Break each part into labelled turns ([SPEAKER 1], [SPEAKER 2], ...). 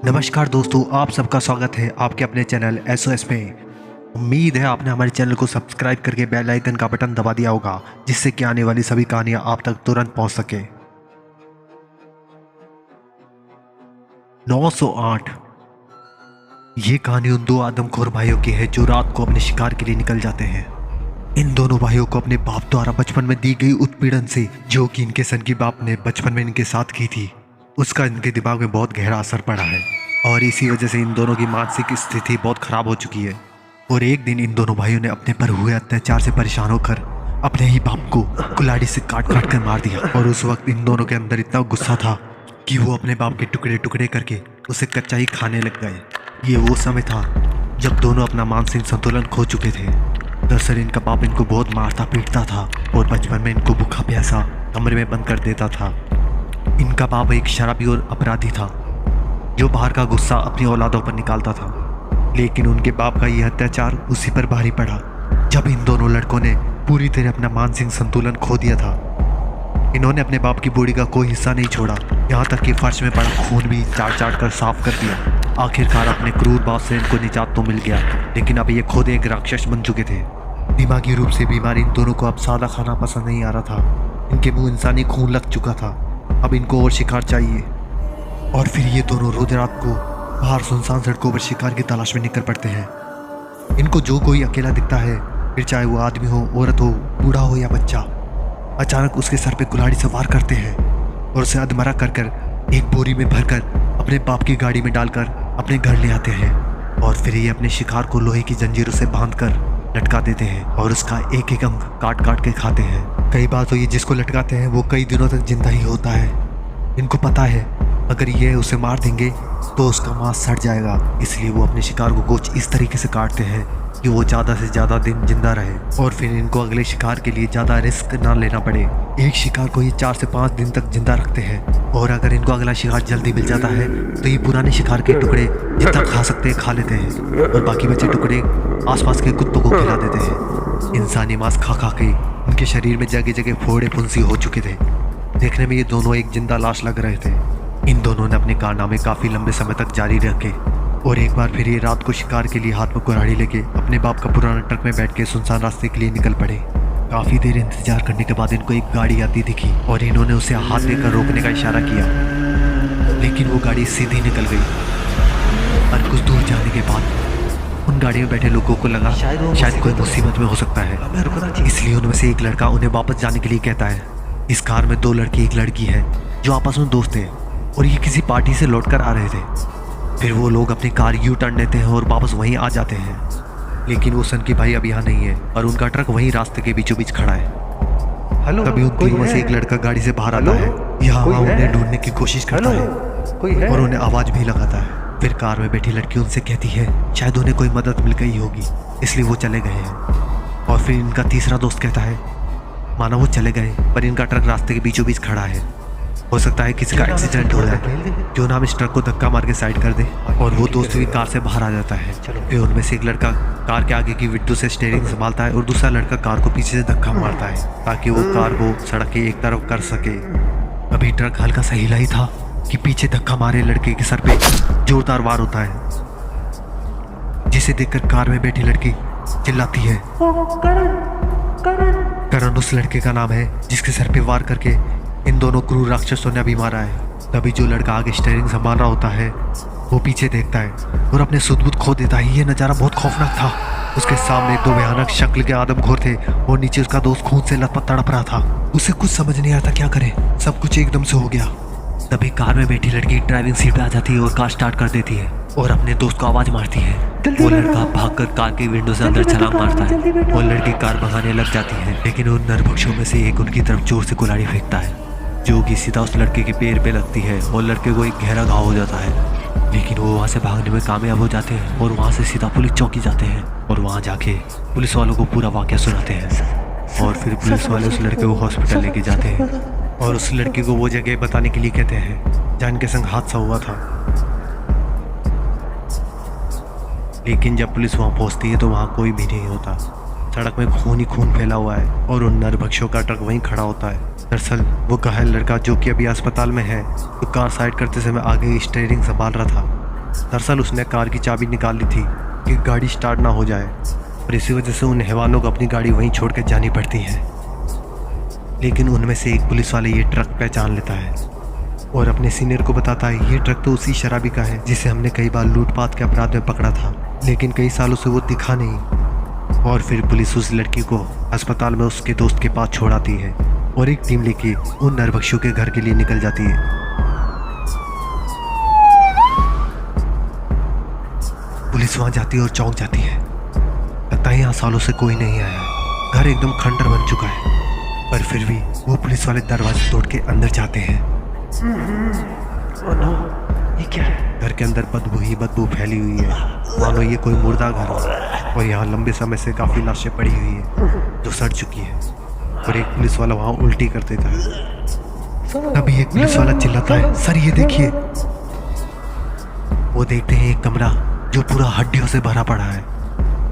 [SPEAKER 1] नमस्कार दोस्तों, आप सबका स्वागत है आपके अपने चैनल SOS में। उम्मीद है आपने हमारे चैनल को सब्सक्राइब करके बेल आइकन का बटन दबा दिया होगा, जिससे कि आने वाली सभी कहानियां आप तक तुरंत पहुंच सके। 908। ये कहानी उन दो आदमखोर भाइयों की है जो रात को अपने शिकार के लिए निकल जाते हैं। इन दोनों भाइयों को अपने बाप द्वारा बचपन में दी गई उत्पीड़न से, जो कि इनके सन की बाप ने बचपन में इनके साथ की थी, उसका इनके दिमाग में बहुत गहरा असर पड़ा है और इसी वजह से इन दोनों की मानसिक स्थिति बहुत खराब हो चुकी है। और एक दिन इन दोनों भाइयों ने अपने पर हुए अत्याचार से परेशान होकर अपने ही बाप को कुल्हाड़ी से काट काट कर मार दिया। और उस वक्त इन दोनों के अंदर इतना गुस्सा था कि वो अपने बाप के टुकड़े टुकड़े करके उसे कच्चा ही खाने लग गए। ये वो समय था जब दोनों अपना मानसिक संतुलन खो चुके थे। दरअसल इनका बाप इनको बहुत मारता पीटता था और बचपन में इनको भूखा प्यासा कमरे में बंद कर देता था। इनका बाप एक शराबी और अपराधी था जो बाहर का गुस्सा अपनी औलादों पर निकालता था, लेकिन उनके बाप का यह अत्याचार उसी पर भारी पड़ा जब इन दोनों लड़कों ने पूरी तरह अपना मानसिक संतुलन खो दिया था। इन्होंने अपने बाप की बॉडी का कोई हिस्सा नहीं छोड़ा, यहाँ तक कि फर्श में पड़ा खून भी चाट चाट कर साफ कर दिया। आखिरकार अपने क्रूर बाप से इनको निजात तो मिल गया, लेकिन अब ये खुद एक राक्षस बन चुके थे। दिमागी रूप से बीमार इन दोनों को अब सादा खाना पसंद नहीं आ रहा था। इनके मुंह इंसानी खून लग चुका था, अब इनको और शिकार चाहिए। और फिर ये दोनों रोज रात को बाहर सुनसान सड़कों पर शिकार की तलाश में निकल पड़ते हैं। इनको जो कोई अकेला दिखता है, फिर चाहे वो आदमी हो, औरत हो, बूढ़ा हो या बच्चा, अचानक उसके सर पे कुल्हाड़ी से वार करते हैं और उसे अधमरा कर एक बोरी में भरकर अपने बाप की गाड़ी में डालकर अपने घर ले आते हैं। और फिर ये अपने शिकार को लोहे की जंजीरों से बांधकर लटका देते हैं और उसका एक एक अंग काट काट के खाते हैं। कई बार तो ये जिसको लटकाते हैं वो कई दिनों तक जिंदा ही होता है। इनको पता है अगर ये उसे मार देंगे तो उसका मांस सड़ जाएगा, इसलिए वो अपने शिकार को कुछ इस तरीके से काटते हैं कि वो ज़्यादा से ज़्यादा दिन जिंदा रहे और फिर इनको अगले शिकार के लिए ज़्यादा रिस्क ना लेना पड़े। एक शिकार को ये 4 से 5 दिन तक जिंदा रखते हैं और अगर इनको अगला शिकार जल्दी मिल जाता है तो ये पुराने शिकार के टुकड़े जितना खा सकते हैं खा लेते हैं और बाकी बचे टुकड़े आसपास के कुत्तों को खिला देते हैं। इंसानी मांस खा खा के उनके शरीर में जगह जगह फोड़े फुंसी हो चुके थे। देखने में ये दोनों एक जिंदा लाश लग रहे थे। इन दोनों ने अपने कारनामे काफ़ी लंबे समय तक जारी रखे और एक बार फिर ये रात को शिकार के लिए हाथ में कुल्हाड़ी लेके अपने बाप का पुराना ट्रक में बैठ के सुनसान रास्ते के लिए निकल पड़े। काफ़ी देर इंतजार करने के बाद इनको एक गाड़ी आती दिखी और इन्होंने उसे हाथ देकर रोकने का इशारा किया, लेकिन वो गाड़ी सीधी निकल गई। और कुछ दूर जाने के बाद उन गाड़ी में बैठे लोगों को लगा शायद कोई मुसीबत में हो सकता है, इसलिए उनमें से एक लड़का उन्हें वापस जाने के लिए कहता है। इस कार में 2 लड़के एक लड़की है जो आपस में दोस्त थे और ये किसी पार्टी से लौट कर आ रहे थे। फिर वो लोग अपनी कार यू टर्न लेते हैं और वापस वहीं आ जाते हैं, लेकिन वो सन की भाई अब यहाँ नहीं है और उनका ट्रक वहीं रास्ते के बीचों बीच खड़ा है। तभी उन तीनों में से एक लड़का गाड़ी से बाहर आता है, यहाँ वहाँ उन्हें ढूंढने की कोशिश करता है और उन्हें आवाज़ भी लगाता है। फिर कार में बैठी लड़की उनसे कहती है शायद उन्हें कोई मदद मिल गई होगी, इसलिए वो चले गए हैं। और फिर इनका तीसरा दोस्त कहता है माना वो चले गए पर इनका ट्रक रास्ते के बीचों बीच खड़ा है, हो सकता है किसी का एक्सीडेंट हो जाए, क्यों ना हम इस ट्रक को धक्का मार के साइड कर दें। और वो दोस्त भी कार से बाहर आ जाता है। फिर उनमें से एक लड़का कार के आगे की विंडो से स्टीयरिंग संभालता है और दूसरा लड़का कार को पीछे से धक्का मारता है ताकि वो कार को सड़क के एक तरफ कर सके। अभी ट्रक हल्का सा हिला ही था कि पीछे धक्का मारे लड़के के सर पे जोरदार वार होता है, जिसे देखकर कार में बैठी लड़की चिल्लाती है। करण उस लड़के का नाम है जिसके सर पे वार करके इन दोनों क्रूर राक्षसों ने अभी मारा है। तभी जो लड़का आगे स्टीयरिंग संभाल रहा होता है वो पीछे देखता है और अपने सुध-बुध खो देता है। ये नज़ारा बहुत खौफनाक था। उसके सामने 2 भयानक शक्ल के आदमखोर थे और नीचे उसका दोस्त खून से लथपथ तड़प रहा था। उसे कुछ समझ नहीं आता क्या करे, सब कुछ एकदम से हो गया। तभी कार में बैठी लड़की ड्राइविंग सीट पे आ जाती है और कार स्टार्ट कर देती है और अपने दोस्त को आवाज़ मारती है। वो लड़का भागकर कार की विंडो से अंदर छलांग मारता है और लड़की कार भगाने लग जाती है, लेकिन उन नरभक्षों में से एक उनकी तरफ जोर से कुल्हाड़ी फेंकता है जो कि सीधा उस लड़के के पैर पे लगती है और लड़के को एक गहरा घाव हो जाता है। लेकिन वो वहाँ से भागने में कामयाब हो जाते हैं और वहाँ से सीधा पुलिस चौकी जाते हैं और वहाँ जाके पुलिस वालों को पूरा वाक़या सुनाते हैं। और फिर पुलिस वाले उस लड़के को हॉस्पिटल लेके जाते हैं और उस लड़के को वो जगह बताने के लिए कहते हैं जहाँ इनके संग हादसा हुआ था। लेकिन जब पुलिस वहाँ पहुँचती है तो वहाँ कोई भी नहीं होता। सड़क में खून ही खून फैला हुआ है और उन नरभक्षों का ट्रक वहीं खड़ा होता है। दरअसल वो घायल लड़का जो कि अभी अस्पताल में है, तो कार साइड करते समय आगे स्टीयरिंग संभाल रहा था दरअसल उसने कार की चाबी निकाल ली थी कि गाड़ी स्टार्ट ना हो जाए और इसी वजह से उन हैवानों को अपनी गाड़ी वहीं छोड़ कर जानी पड़ती है। लेकिन उनमें से एक पुलिस वाले ये ट्रक पहचान लेता है और अपने सीनियर को बताता है ये ट्रक तो उसी शराबी का है जिसे हमने कई बार लूटपाट के अपराध में पकड़ा था, लेकिन कई सालों से वो दिखा नहीं। और फिर पुलिस उस लड़की को अस्पताल में उसके दोस्त के पास छोड़ आती है और एक टीम लेके उन नरभक्षियों के घर के लिए निकल जाती है। पुलिस वहां जाती है और चौंक जाती है। लगता है यहाँ सालों से कोई नहीं आया है, घर एकदम खंडर बन चुका है। पर फिर भी वो पुलिस वाले दरवाजे तोड़ के अंदर जाते हैं। ये क्या है? घर के अंदर बदबू ही बदबू फैली हुई है, मानो ये कोई मुर्दा घर हो। और यहाँ लंबे समय से काफी लाशें पड़ी हुई है जो सड़ चुकी है। और एक पुलिस वाला वहाँ उल्टी कर देता है। तभी एक पुलिस वाला चिल्लाता है, सर ये देखिए। वो देखते हैं एक कमरा जो पूरा हड्डियों से भरा पड़ा है।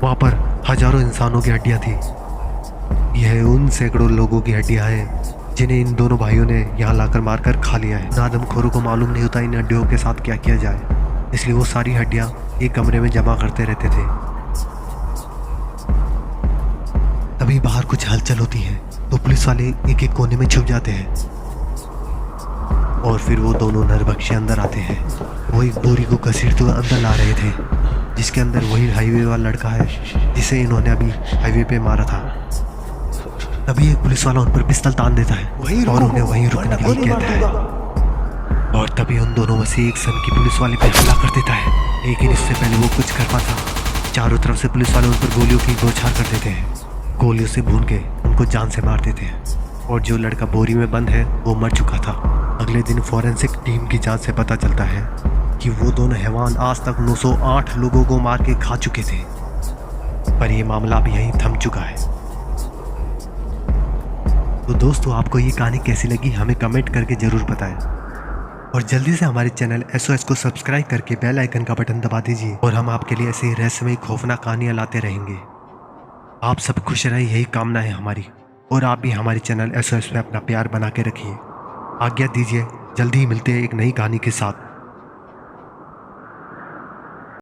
[SPEAKER 1] वहाँ पर हजारों इंसानों की हड्डियाँ थी। यह उन सैकड़ों लोगों की हड्डियाँ हैं जिन्हें इन दोनों भाइयों ने यहाँ लाकर मारकर खा लिया है। आदमखोरों को मालूम नहीं होता इन हड्डियों के साथ क्या किया जाए, इसलिए वो सारी हड्डियाँ एक कमरे में जमा करते रहते थे। तभी बाहर कुछ हलचल होती है तो पुलिस वाले एक एक कोने में छुप जाते हैं और फिर वो दोनों नरभक्षी अंदर आते हैं। वो एक बोरी को घसीटते हुए अंदर ला रहे थे जिसके अंदर वही हाईवे वाला लड़का है जिसे इन्होंने अभी हाईवे पे मारा था। तभी एक पुलिस वाला उन पर पिस्तौल तान देता है और उन्हें वहीं रुकने के लिए कहता है। और तभी उन दोनों में से एक सन की पुलिस वाले पे हमला कर देता है, लेकिन इससे पहले वो कुछ कर पाता, चारों तरफ से पुलिस वाले उन पर गोलियों की बौछार कर देते हैं। गोलियों से भून के उनको जान से मार देते हैं और जो लड़का बोरी में बंद है वो मर चुका था। अगले दिन फॉरेंसिक टीम की जांच से पता चलता है कि वो दोनों हैवान आज तक 908 लोगों को मार के खा चुके थे। पर ये मामला अब यहीं थम चुका है। तो दोस्तों, आपको ये कहानी कैसी लगी हमें कमेंट करके ज़रूर बताएं और जल्दी से हमारे चैनल SOS को सब्सक्राइब करके बेल आइकन का बटन दबा दीजिए और हम आपके लिए ऐसी रहस्यमयी खौफनाक कहानियाँ लाते रहेंगे। आप सब खुश रहें, यही कामना है हमारी। और आप भी हमारे चैनल SOS पे अपना प्यार बना के रखिए। आज्ञा दीजिए, जल्दी ही मिलते हैं एक नई कहानी के साथ।